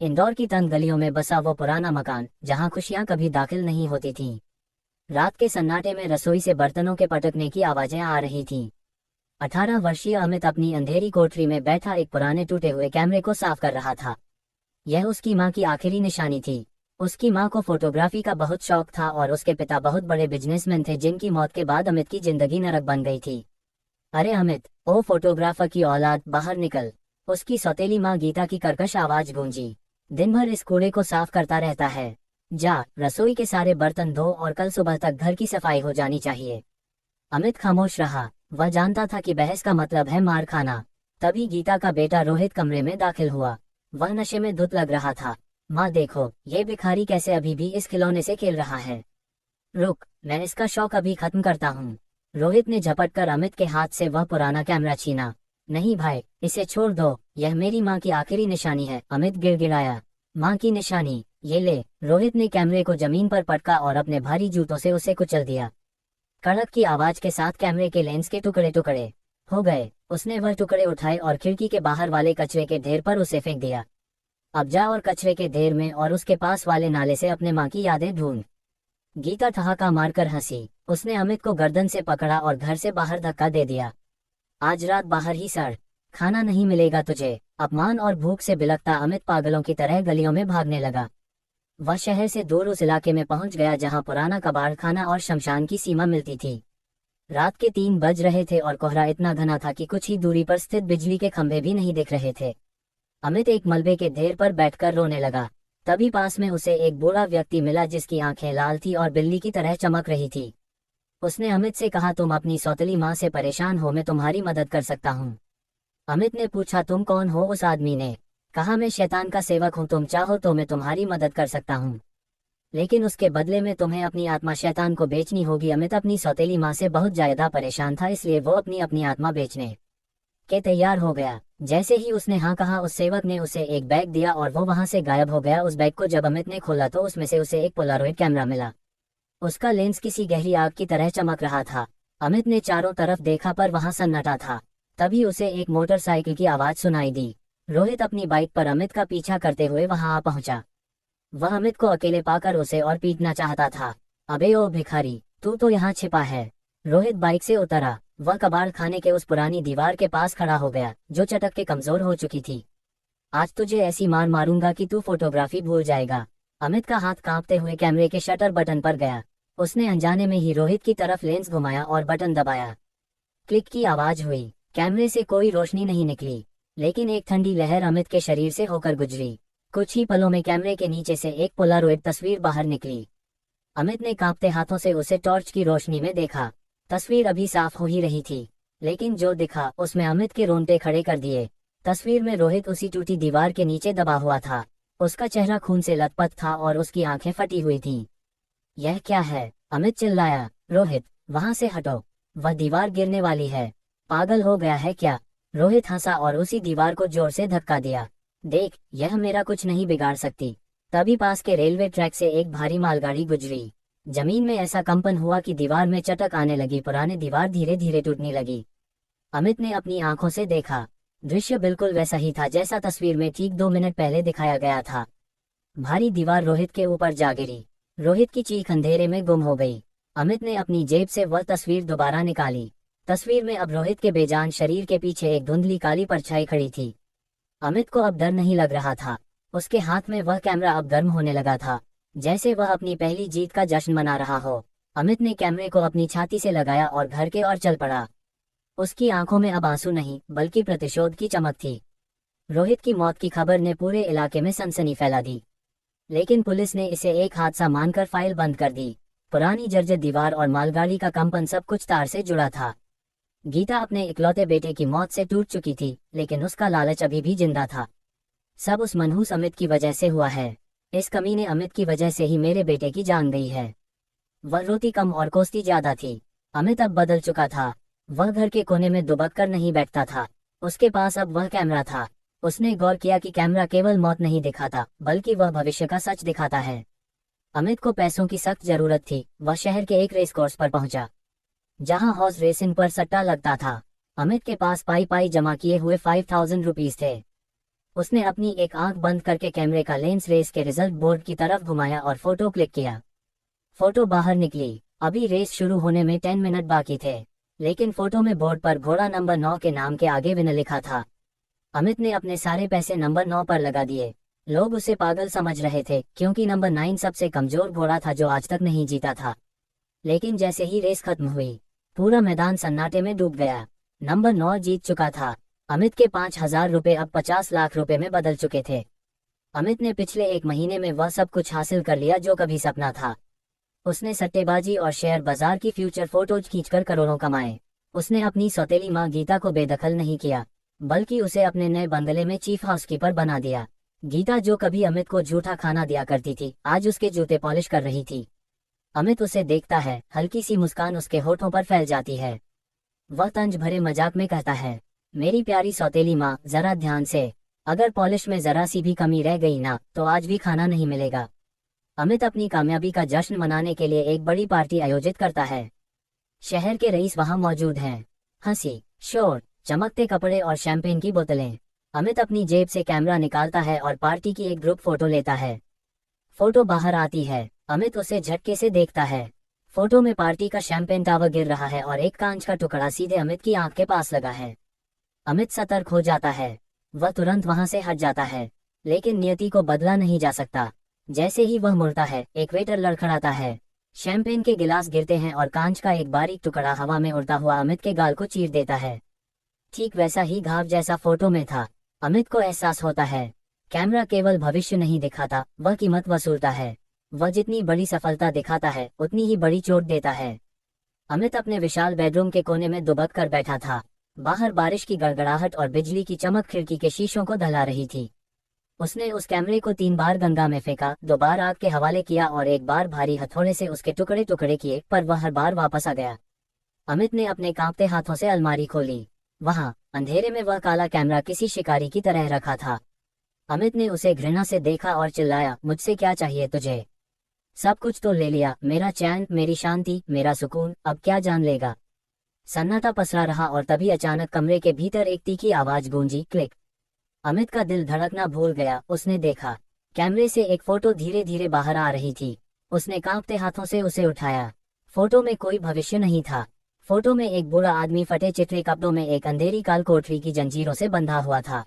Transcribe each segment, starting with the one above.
इंदौर की तंग गलियों में बसा वो पुराना मकान जहां खुशियां कभी दाखिल नहीं होती थीं। रात के सन्नाटे में रसोई से बर्तनों के पटकने की आवाजें आ रही थीं। 18 वर्षीय अमित अपनी अंधेरी कोठरी में बैठा एक पुराने टूटे हुए कैमरे को साफ कर रहा था। यह उसकी मां की आखिरी निशानी थी। उसकी मां को फोटोग्राफी का बहुत शौक था और उसके पिता बहुत बड़े बिजनेसमैन थे जिनकी मौत के बाद अमित की जिंदगी नरक बन गई थी। अरे अमित, ओ फोटोग्राफर की औलाद, बाहर निकल। उसकी सौतेली मां गीता की कर्कश आवाज गूंजी। दिन भर इस कूड़े को साफ करता रहता है। जा, रसोई के सारे बर्तन धो और कल सुबह तक घर की सफाई हो जानी चाहिए। अमित खामोश रहा। वह जानता था कि बहस का मतलब है मार खाना। तभी गीता का बेटा रोहित कमरे में दाखिल हुआ। वह नशे में धुत लग रहा था। माँ देखो, ये भिखारी कैसे अभी भी इस खिलौने से खेल रहा है। रुक, मैं इसका शौक अभी खत्म करता हूँ। रोहित ने झपट कर अमित के हाथ से वह पुराना कैमरा छीना। नहीं भाई, इसे छोड़ दो, यह मेरी माँ की आखिरी निशानी है। अमित गिड़गिड़ाया। माँ की निशानी, ये ले। रोहित ने कैमरे को जमीन पर पटका और अपने भारी जूतों से उसे कुचल दिया। कड़क की आवाज के साथ कैमरे के लेंस के टुकड़े टुकड़े हो गए। उसने वह टुकड़े उठाए और खिड़की के बाहर वाले कचरे के ढेर पर उसे फेंक दिया। अब जा और कचरे के ढेर में और उसके पास वाले नाले से अपने माँ की यादें ढूंढ। गीता ठहाका मारकर हंसी। उसने अमित को गर्दन से पकड़ा और घर से बाहर धक्का दे दिया। आज रात बाहर ही सड़, खाना नहीं मिलेगा तुझे। अपमान और भूख से बिलखता अमित पागलों की तरह गलियों में भागने लगा। वह शहर से दूर उस इलाके में पहुंच गया जहां पुराना कबाड़ खाना और शमशान की सीमा मिलती थी। रात के 3 बज रहे थे और कोहरा इतना घना था कि कुछ ही दूरी पर स्थित बिजली के खंभे भी नहीं दिख रहे थे। अमित एक मलबे के ढेर पर बैठकर रोने लगा। तभी पास में उसे एक बूढ़ा व्यक्ति मिला जिसकी आंखें लाल थी और बिल्ली की तरह चमक रही थी। उसने अमित से कहा, तुम अपनी सौतेली माँ से परेशान हो, मैं तुम्हारी मदद कर सकता हूँ। अमित ने पूछा, तुम कौन हो? उस आदमी ने कहा, मैं शैतान का सेवक हूँ, तुम चाहो तो मैं तुम्हारी मदद कर सकता हूँ, लेकिन उसके बदले में तुम्हें अपनी आत्मा शैतान को बेचनी होगी। अमित अपनी सौतेली माँ से बहुत ज्यादा परेशान था, इसलिए वो अपनी अपनी आत्मा बेचने के तैयार हो गया। जैसे ही उसने हाँ कहा, उस सेवक ने उसे एक बैग दिया और वो वहां से गायब हो गया। उस बैग को जब अमित ने खोला तो उसमें से उसे एक पोलारॉइड कैमरा मिला। उसका लेंस किसी गहरी आग की तरह चमक रहा था। अमित ने चारों तरफ देखा पर वहां सन्नाटा था। तभी उसे एक मोटरसाइकिल की आवाज सुनाई दी। रोहित अपनी बाइक पर अमित का पीछा करते हुए वहां आ पहुंचा। वह अमित को अकेले पाकर उसे और पीटना चाहता था। अबे ओ भिखारी, तू तो यहाँ छिपा है। रोहित बाइक से उतरा। वह कबाड़ खाने के उस पुरानी दीवार के पास खड़ा हो गया जो चटक के कमजोर हो चुकी थी। आज तुझे ऐसी मार मारूंगा कि तू फोटोग्राफी भूल जाएगा। अमित का हाथ कांपते हुए कैमरे के शटर बटन पर गया। उसने अनजाने में ही रोहित की तरफ लेंस घुमाया और बटन दबाया। क्लिक की आवाज हुई। कैमरे से कोई रोशनी नहीं निकली, लेकिन एक ठंडी लहर अमित के शरीर से होकर गुजरी। कुछ ही पलों में कैमरे के नीचे से एक पोलारॉइड तस्वीर बाहर निकली। अमित ने कांपते हाथों से उसे टॉर्च की रोशनी में देखा। तस्वीर अभी साफ हो ही रही थी, लेकिन जो दिखा उसमें अमित के रोंगटे खड़े कर दिए। तस्वीर में रोहित उसी टूटी दीवार के नीचे दबा हुआ था। उसका चेहरा खून से लथपथ था और उसकी आंखें फटी हुई थीं। यह क्या है? अमित चिल्लाया। रोहित, वहां से हटो, वह दीवार गिरने वाली है। पागल हो गया है क्या? रोहित हंसा और उसी दीवार को जोर से धक्का दिया। देख, यह मेरा कुछ नहीं बिगाड़ सकती। तभी पास के रेलवे ट्रैक से एक भारी मालगाड़ी गुजरी। जमीन में ऐसा कंपन हुआ कि दीवार में चटक आने लगी। पुरानी दीवार धीरे धीरे टूटने लगी। अमित ने अपनी आंखों से देखा। दृश्य बिल्कुल वैसा ही था जैसा तस्वीर में ठीक 2 मिनट पहले दिखाया गया था। भारी दीवार रोहित के ऊपर जा गिरी। रोहित की चीख अंधेरे में गुम हो गई। अमित ने अपनी जेब से वह तस्वीर दोबारा निकाली। तस्वीर में अब रोहित के बेजान शरीर के पीछे एक धुंधली काली परछाई खड़ी थी। अमित को अब डर नहीं लग रहा था। उसके हाथ में वह कैमरा अब गर्म होने लगा था, जैसे वह अपनी पहली जीत का जश्न मना रहा हो। अमित ने कैमरे को अपनी छाती से लगाया और घर के ओर चल पड़ा। उसकी आंखों में अब आंसू नहीं बल्कि प्रतिशोध की चमक थी। रोहित की मौत की खबर ने पूरे इलाके में सनसनी फैला दी, लेकिन पुलिस ने इसे एक हादसा मानकर फाइल बंद कर दी। पुरानी जर्जर दीवार और मालगाड़ी का कंपन सब कुछ तार से जुड़ा था। गीता अपने इकलौते बेटे की मौत से टूट चुकी थी, लेकिन उसका लालच अभी भी जिंदा था। सब उस मनहूस अमित की वजह से हुआ है। इस कमीने अमित की वजह से ही मेरे बेटे की जान गई है। वह रोती कम और कोसती ज्यादा थी। अमित अब बदल चुका था। वह घर के कोने में दुबक कर नहीं बैठता था। उसके पास अब वह कैमरा था। उसने गौर किया कि कैमरा केवल मौत नहीं दिखाता, बल्कि वह भविष्य का सच दिखाता है। अमित को पैसों की सख्त जरूरत थी। वह शहर के एक रेस कोर्स पर पहुंचा, जहां हॉर्स रेसिंग पर सट्टा लगता था। अमित के पास पाई पाई जमा किए हुए 5000 रुपीज थे। उसने अपनी एक आंख बंद करके कैमरे का लेंस रेस के रिजल्ट बोर्ड की तरफ घुमाया और फोटो क्लिक किया। फोटो बाहर निकली। अभी रेस शुरू होने में 10 मिनट बाकी थे, लेकिन फोटो में बोर्ड पर घोड़ा नंबर 9 के नाम के आगे विनर लिखा था। अमित ने अपने सारे पैसे नंबर 9 पर लगा दिए। लोग उसे पागल समझ रहे थे, क्योंकि नंबर 9 सबसे कमजोर घोड़ा था जो आज तक नहीं जीता था। लेकिन जैसे ही रेस खत्म हुई, पूरा मैदान सन्नाटे में डूब गया। नंबर 9 जीत चुका था। अमित के 5,000 रुपए अब 50 लाख रुपए में बदल चुके थे। अमित ने पिछले 1 महीने में वह सब कुछ हासिल कर लिया जो कभी सपना था। उसने सट्टेबाजी और शेयर बाजार की फ्यूचर फोटोज खींचकर करोड़ों कमाए। उसने अपनी सौतेली माँ गीता को बेदखल नहीं किया, बल्कि उसे अपने नए बंगले में चीफ हाउसकीपर बना दिया। गीता, जो कभी अमित को झूठा खाना दिया करती थी, आज उसके जूते पॉलिश कर रही थी। अमित उसे देखता है, हल्की सी मुस्कान उसके होठों पर फैल जाती है। वह तंज भरे मजाक में कहता है, मेरी प्यारी सौतेली माँ, जरा ध्यान से। अगर पॉलिश में जरा सी भी कमी रह गई ना, तो आज भी खाना नहीं मिलेगा। अमित अपनी कामयाबी का जश्न मनाने के लिए एक बड़ी पार्टी आयोजित करता है। शहर के रईस वहां मौजूद हैं। हंसी, शोर, चमकते कपड़े और शैंपेन की बोतलें। अमित अपनी जेब से कैमरा निकालता है और पार्टी की एक ग्रुप फोटो लेता है। फोटो बाहर आती है। अमित उसे झटके से देखता है। फोटो में पार्टी का शैंपेन टावर गिर रहा है और एक कांच का टुकड़ा सीधे अमित की आंख के पास लगा है। अमित सतर्क हो जाता है। वह तुरंत वहां से हट जाता है, लेकिन नियति को बदला नहीं जा सकता। जैसे ही वह मुड़ता है, एक वेटर लड़खड़ाता है। शैंपेन के गिलास गिरते हैं और कांच का एक बारीक टुकड़ा हवा में उड़ता हुआ अमित के गाल को चीर देता है। ठीक वैसा ही घाव जैसा फोटो में था। अमित को एहसास होता है, कैमरा केवल भविष्य नहीं दिखाता, वह कीमत वसूलता है। वह जितनी बड़ी सफलता दिखाता है, उतनी ही बड़ी चोट देता है। अमित अपने विशाल बेडरूम के कोने में दुबक कर बैठा था। बाहर बारिश की गड़गड़ाहट और बिजली की चमक खिड़की के शीशों को दहला रही थी। उसने उस कैमरे को 3 बार गंगा में फेंका, 2 बार आग के हवाले किया और 1 बार भारी हथौड़े से उसके टुकड़े टुकड़े किए, पर वह हर बार वापस आ गया। अमित ने अपने कांपते हाथों से अलमारी खोली। वहां अंधेरे में वह काला कैमरा किसी शिकारी की तरह रखा था। अमित ने उसे घृणा से देखा और चिल्लाया, मुझसे क्या चाहिए तुझे? सब कुछ तो ले लिया, मेरा चैन, मेरी शांति, मेरा सुकून, अब क्या जान लेगा? सन्नाटा पसरा रहा और तभी अचानक कमरे के भीतर एक तीखी आवाज गूंजी, क्लिक। अमित का दिल धड़कना भूल गया। उसने देखा, कैमरे से एक फोटो धीरे धीरे बाहर आ रही थी। उसने कांपते हाथों से उसे उठाया। फोटो में कोई भविष्य नहीं था। फोटो में एक बूढ़ा आदमी फटे चिथड़े कपड़ों में एक अंधेरी काल कोठरी की जंजीरों से बंधा हुआ था।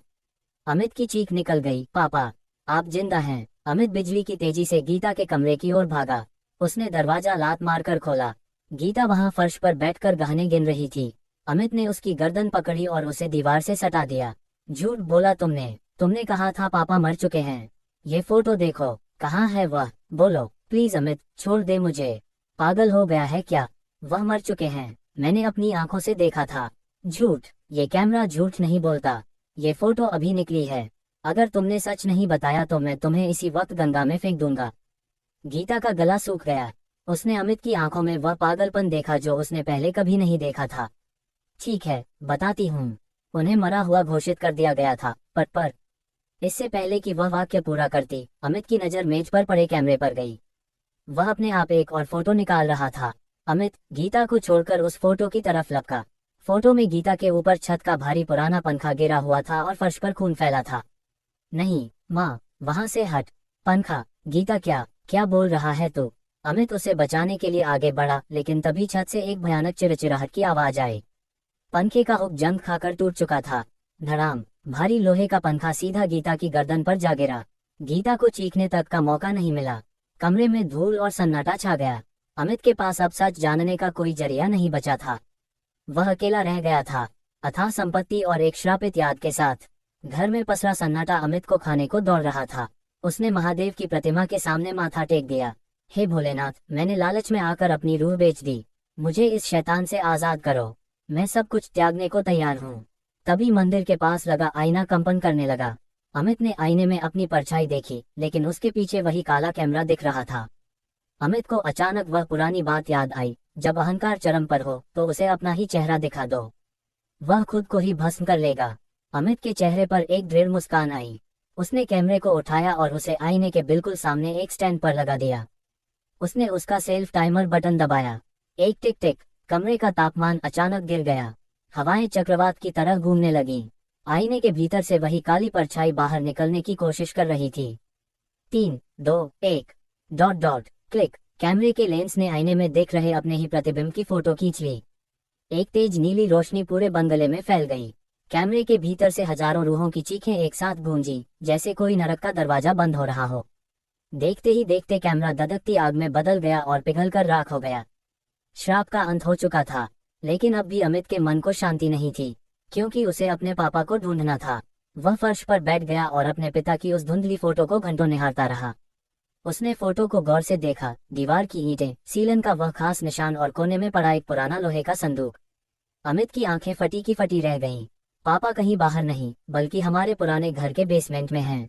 अमित की चीख निकल गई, पापा, आप जिंदा हैं। अमित बिजली की तेजी से गीता के कमरे की ओर भागा। उसने दरवाजा लात मारकर खोला। गीता वहां फर्श पर बैठकर गहने गिन रही थी। अमित ने उसकी गर्दन पकड़ी और उसे दीवार से सटा दिया। झूठ बोला तुमने कहा था पापा मर चुके हैं। ये फोटो देखो, कहाँ है वह? बोलो प्लीज अमित, छोड़ दे मुझे। पागल हो गया है क्या? वह मर चुके हैं, मैंने अपनी आंखों से देखा था। झूठ, ये कैमरा झूठ नहीं बोलता। ये फोटो अभी निकली है। अगर तुमने सच नहीं बताया तो मैं तुम्हें इसी वक्त गंगा में फेंक दूंगा। गीता का गला सूख गया। उसने अमित की आंखों में वह पागलपन देखा जो उसने पहले कभी नहीं देखा था। ठीक है, बताती हूँ। उन्हें मरा हुआ घोषित कर दिया गया था, पर इससे पहले कि वह वाक्य पूरा करती, अमित की नजर मेज पर पड़े कैमरे पर गई। वह अपने आप एक और फोटो निकाल रहा था। अमित गीता को छोड़कर उस फोटो की तरफ लपका। फोटो में गीता के ऊपर छत का भारी पुराना पंखा गिरा हुआ था और फर्श पर खून फैला था। नहीं माँ, वहां से हट। पंखा? गीता, क्या क्या बोल रहा है तू? अमित उसे बचाने के लिए आगे बढ़ा, लेकिन तभी छत से एक भयानक चिरचिराहट की आवाज आई। पंखे का हुक जंग खाकर टूट चुका था। धड़ाम, भारी लोहे का पंखा सीधा गीता की गर्दन पर जा गिरा। गीता को चीखने तक का मौका नहीं मिला। कमरे में धूल और सन्नाटा छा गया। अमित के पास अब सच जानने का कोई जरिया नहीं बचा था। वह अकेला रह गया था, अथाह संपत्ति और एक श्रापित याद के साथ। घर में पसरा सन्नाटा अमित को खाने को दौड़ रहा था। उसने महादेव की प्रतिमा के सामने माथा टेक दिया। हे भोलेनाथ, मैंने लालच में आकर अपनी रूह बेच दी। मुझे इस शैतान से आजाद करो। मैं सब कुछ त्यागने को तैयार हूँ। तभी मंदिर के पास लगा आईना कंपन करने लगा। अमित ने आईने में अपनी परछाई देखी, लेकिन उसके पीछे वही काला कैमरा दिख रहा था। अमित को अचानक वह पुरानी बात याद आई, जब अहंकार चरम पर हो तो उसे अपना ही चेहरा दिखा दो, वह खुद को ही भस्म कर लेगा। अमित के चेहरे पर एक दृढ़ मुस्कान आई। उसने कैमरे को उठाया और उसे आईने के बिल्कुल सामने एक स्टैंड पर लगा दिया। उसने उसका सेल्फ टाइमर बटन दबाया। एक टिक टिक, कमरे का तापमान अचानक गिर गया। हवाएं चक्रवात की तरह घूमने लगीं। आईने के भीतर से वही काली परछाई बाहर निकलने की कोशिश कर रही थी। 3, 2, 1 डॉट डॉट क्लिक। कैमरे के लेंस ने आईने में देख रहे अपने ही प्रतिबिंब की फोटो खींच ली। एक तेज नीली रोशनी पूरे बंगले में फैल गई। कैमरे के भीतर से हजारों रूहों की चीखें एक साथ गूंजी, जैसे कोई नरक का दरवाजा बंद हो रहा हो। देखते ही देखते कैमरा दधकती आग में बदल गया और पिघलकर राख हो गया। श्राप का अंत हो चुका था, लेकिन अब भी अमित के मन को शांति नहीं थी, क्योंकि उसे अपने पापा को ढूंढना था। वह फर्श पर बैठ गया और अपने पिता की उस धुंधली फोटो को घंटों निहारता रहा। उसने फोटो को गौर से देखा, दीवार की ईंटें, सीलन का वह खास निशान और कोने में पड़ा एक पुराना लोहे का संदूक। अमित की आंखें फटी की फटी रह गईं। पापा कहीं बाहर नहीं, बल्कि हमारे पुराने घर के बेसमेंट में हैं।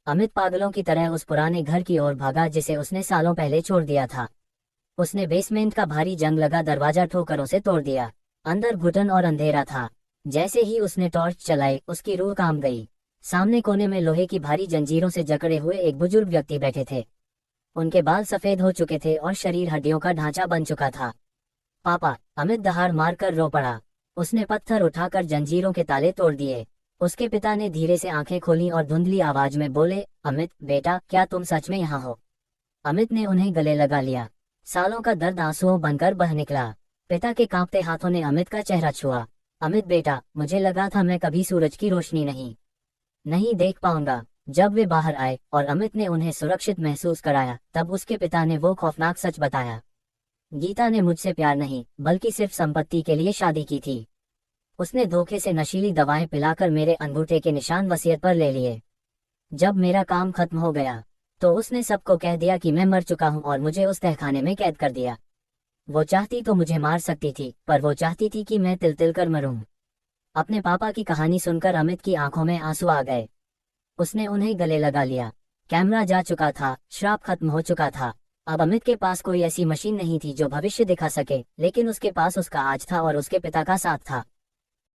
अमित पागलों की तरह उस पुराने घर की ओर भागा जिसे उसने सालों पहले छोड़ दिया था। उसने बेसमेंट का भारी जंग लगा दरवाजा ठोकरों से तोड़ दिया। अंदर घुटन और अंधेरा था। जैसे ही उसने टॉर्च चलाई, उसकी रूह काम गई। सामने कोने में लोहे की भारी जंजीरों से जकड़े हुए एक बुजुर्ग व्यक्ति बैठे थे। उनके बाल सफेद हो चुके थे और शरीर हड्डियों का ढांचा बन चुका था। पापा, अमित दहाड़ मारकर रो पड़ा। उसने पत्थर उठाकर जंजीरों के ताले तोड़ दिए। उसके पिता ने धीरे से आंखें खोली और धुंधली आवाज में बोले, अमित बेटा, क्या तुम सच में यहाँ हो? अमित ने उन्हें गले लगा लिया। सालों का दर्द आंसुओं बनकर बह निकला। पिता के कांपते हाथों ने अमित का चेहरा छुआ। अमित बेटा, मुझे लगा था मैं कभी सूरज की रोशनी नहीं देख पाऊंगा। जब वे बाहर आए और अमित ने उन्हें सुरक्षित महसूस कराया, तब उसके पिता ने वो खौफनाक सच बताया। गीता ने मुझसे प्यार नहीं, बल्कि सिर्फ संपत्ति के लिए शादी की थी। उसने धोखे से नशीली दवाएं पिलाकर मेरे अंगूठे के निशान वसीयत पर ले लिए। जब मेरा काम खत्म हो गया, तो उसने सबको कह दिया कि मैं मर चुका हूं और मुझे उस तहखाने में कैद कर दिया। वो चाहती तो मुझे मार सकती थी, पर वो चाहती थी कि मैं तिल तिल कर मरूं। अपने पापा की कहानी सुनकर अमित की आंखों में आंसू आ गए। उसने उन्हें गले लगा लिया। कैमरा जा चुका था, श्राप खत्म हो चुका था। अब अमित के पास कोई ऐसी मशीन नहीं थी जो भविष्य दिखा सके, लेकिन उसके पास उसका आज था और उसके पिता का साथ था।